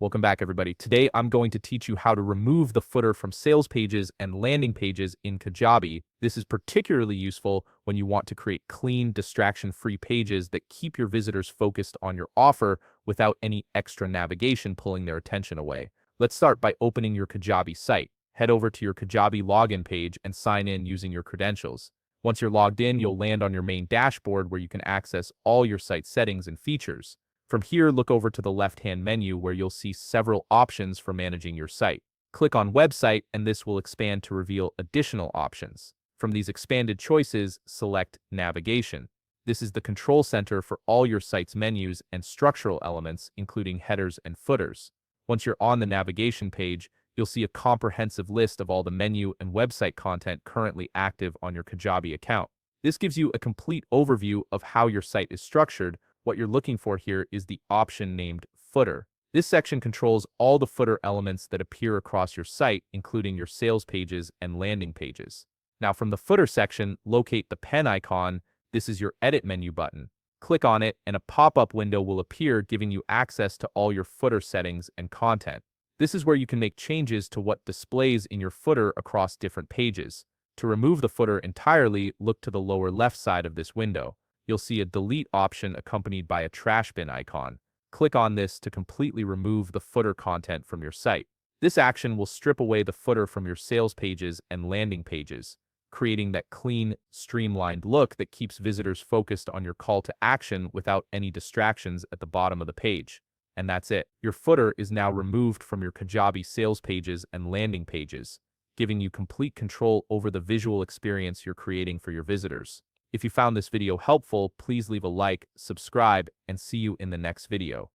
Welcome back, everybody. Today, I'm going to teach you how to remove the footer from sales pages and landing pages in Kajabi. This is particularly useful when you want to create clean, distraction-free pages that keep your visitors focused on your offer without any extra navigation pulling their attention away. Let's start by opening your Kajabi site. Head over to your Kajabi login page and sign in using your credentials. Once you're logged in, you'll land on your main dashboard where you can access all your site settings and features. From here, look over to the left-hand menu where you'll see several options for managing your site. Click on Website, and this will expand to reveal additional options. From these expanded choices, select Navigation. This is the control center for all your site's menus and structural elements, including headers and footers. Once you're on the navigation page, you'll see a comprehensive list of all the menu and website content currently active on your Kajabi account. This gives you a complete overview of how your site is structured. What you're looking for here is the option named Footer. This section controls all the footer elements that appear across your site, including your sales pages and landing pages. Now, from the footer section, locate the pen icon. This is your edit menu button. Click on it, and a pop-up window will appear, giving you access to all your footer settings and content. This is where you can make changes to what displays in your footer across different pages. To remove the footer entirely, look to the lower left side of this window. You'll see a delete option accompanied by a trash bin icon. Click on this to completely remove the footer content from your site. This action will strip away the footer from your sales pages and landing pages, creating that clean, streamlined look that keeps visitors focused on your call to action without any distractions at the bottom of the page. And that's it. Your footer is now removed from your Kajabi sales pages and landing pages, giving you complete control over the visual experience you're creating for your visitors. If you found this video helpful, please leave a like, subscribe, and see you in the next video.